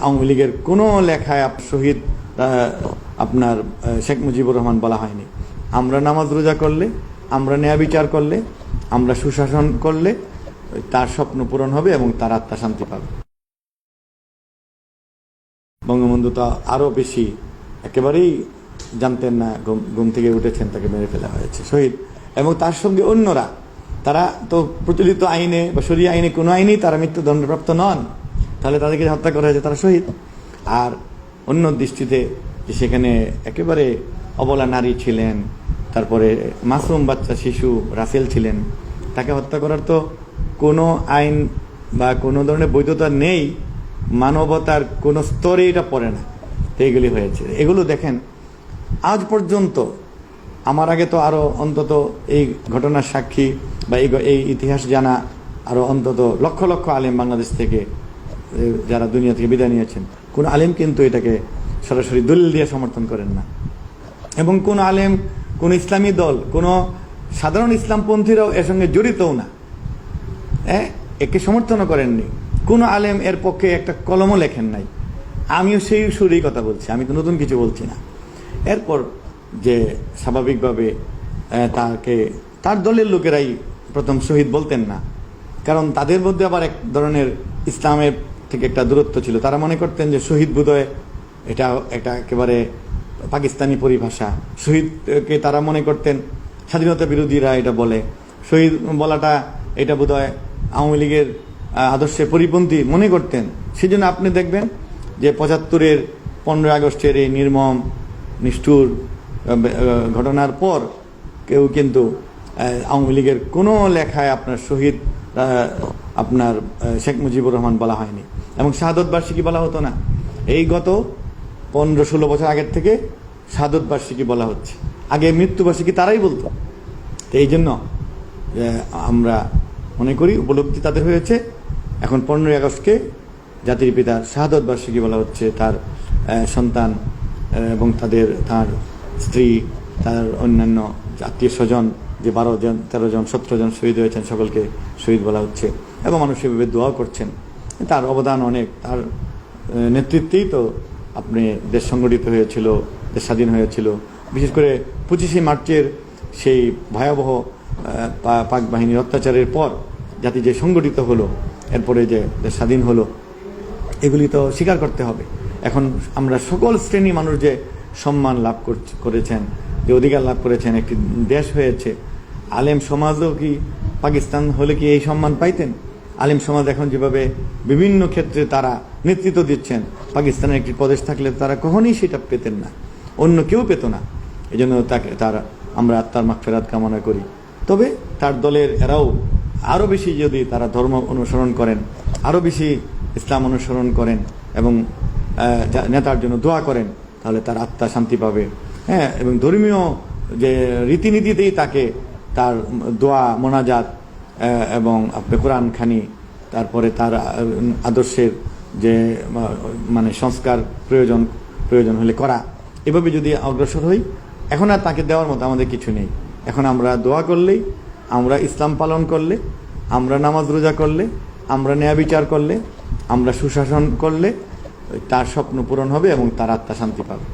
আওয়ামী লীগের কোনো লেখায় শহীদ আপনার শেখ মুজিবুর রহমান বলা হয়নি। আমরা নামাজ রোজা করলে, আমরা ন্যায় বিচার করলে, আমরা সুশাসন করলে তার স্বপ্ন পূরণ হবে এবং তার আত্মা শান্তি পাবে। বঙ্গবন্ধু তো আরও বেশি একেবারেই জানতেন না, ঘুম থেকে উঠেছেন, তাকে মেরে ফেলা হয়েছে শহীদ। এবং তার সঙ্গে অন্যরা, তারা তো প্রচলিত আইনে বা শরীয় আইনে কোনো আইনেই তারা মৃত্যুদণ্ডপ্রাপ্ত নন, তাহলে তাদেরকে হত্যা করা হয়েছে, তারা শহীদ। আর অন্য দৃষ্টিতে যে সেখানে একেবারে অবলা নারী ছিলেন, তারপরে মাসুম বাচ্চা শিশু রাসেল ছিলেন, তাকে হত্যা করার তো কোনো আইন বা কোনো ধরনের বৈধতা নেই, মানবতার কোনো স্তরে এটা পড়ে না। তো এগুলি হয়েছে। এগুলো দেখেন আজ পর্যন্ত, আমার আগে তো আরও অন্তত এই ঘটনার সাক্ষী বা এই ইতিহাস জানা আরও অন্তত লক্ষ লক্ষ আলেম বাংলাদেশ থেকে যারা দুনিয়া থেকে বিদায় নিয়েছেন, কোন আলেম কিন্তু এটাকে সরাসরি দলিল দিয়ে সমর্থন করেন না। এবং কোন আলেম, কোন ইসলামী দল, কোন সাধারণ ইসলামপন্থীরাও এর সঙ্গে জড়িতও না, একে সমর্থনও করেননি। কোন আলেম এর পক্ষে একটা কলমও লেখেন নাই। আমিও সেই সুরেই কথা বলছি, আমি তো নতুন কিছু বলছি না। এরপর যে স্বাভাবিকভাবে তার দলের লোকেরাই প্রথম শহীদ বলতেন না, কারণ তাদের মধ্যে আবার এক ধরনের ইসলামের থেকে একটা দূরত্ব ছিল। তারা মনে করতেন যে শহীদ বোধহয় এটা একেবারে পাকিস্তানি পরিভাষা। শহীদকে তারা মনে করতেন, স্বাধীনতা বিরোধীরা এটা বলে, শহীদ বলাটা এটা বোধহয় আওয়ামী লীগের আদর্শের পরিপন্থী মনে করতেন। সেই জন্য আপনি দেখবেন যে ৭৫-এর ১৫ আগস্টের এই নির্মম নিষ্ঠুর ঘটনার পর কেউ কিন্তু আওয়ামী লীগের কোনো লেখায় আপনার শহীদ আপনার শেখ মুজিবুর রহমান বলা হয়নি, এবং শাহাদত বার্ষিকী বলা হতো না। এই গত ১৫-১৬ বছর আগের থেকে শাহাদত বার্ষিকী বলা হচ্ছে, আগে মৃত্যুবার্ষিকী তারাই বলতো। তো এই জন্য আমরা মনে করি উপলব্ধি তাদের হয়েছে। এখন ১৫ই আগস্টকে জাতির পিতার শাহাদত বার্ষিকী বলা হচ্ছে। তার সন্তান এবং তার স্ত্রী, তার অন্যান্য আত্মীয় স্বজন যে ১২ জন, ১৩ জন, ১৭ জন শহীদ হয়েছেন, সকলকে শহীদ বলা হচ্ছে। এবং মানুষ সেভাবে দোয়াও করছেন। তার অবদান অনেক, তার নেতৃত্বেই তো আপনি দেশ সংগঠিত হয়েছিল, দেশ স্বাধীন হয়েছিল। বিশেষ করে ২৫শে মার্চের সেই ভয়াবহ পাক বাহিনীর অত্যাচারের পর জাতি যে সংগঠিত হলো, এরপরে যে দেশ স্বাধীন হলো, এগুলি তো স্বীকার করতে হবে। এখন আমরা সকল শ্রেণী মানুষ যে সম্মান লাভ করেছেন, যে অধিকার লাভ করেছেন, একটি দেশ হয়েছে। আলেম সমাজও কি পাকিস্তান হলে কি এই সম্মান পাইতেন? আলেম সমাজ এখন যেভাবে বিভিন্ন ক্ষেত্রে তারা নেতৃত্ব দিচ্ছেন, পাকিস্তানের একটি প্রদেশ থাকলে তারা কখনোই সেটা পেতেন না, অন্য কেউ পেত না। এই জন্য আমরা আত্মার মাগফিরাত কামনা করি। তবে তার দলের এরাও আরও বেশি যদি তারা ধর্ম অনুসরণ করেন, আরও বেশি ইসলাম অনুসরণ করেন এবং নেতার জন্য দোয়া করেন, তাহলে তার আত্মা শান্তি পাবে। এবং ধর্মীয় যে রীতিনীতিতেই তাকে তার দোয়া, মোনাজাত এবং আপনি কোরআন খানি, তারপরে তার আদর্শের যে মানে সংস্কার প্রয়োজন হলে করা, এভাবে যদি অগ্রসর হই, এখন আর তাকে দেওয়ার মতো আমাদের কিছু নেই। এখন আমরা দোয়া করলেই, আমরা ইসলাম পালন করলে, আমরা নামাজ রোজা করলে, আমরা ন্যায় বিচার করলে, আমরা সুশাসন করলে তার স্বপ্ন পূরণ হবে এবং তার আত্মা শান্তি পাবে।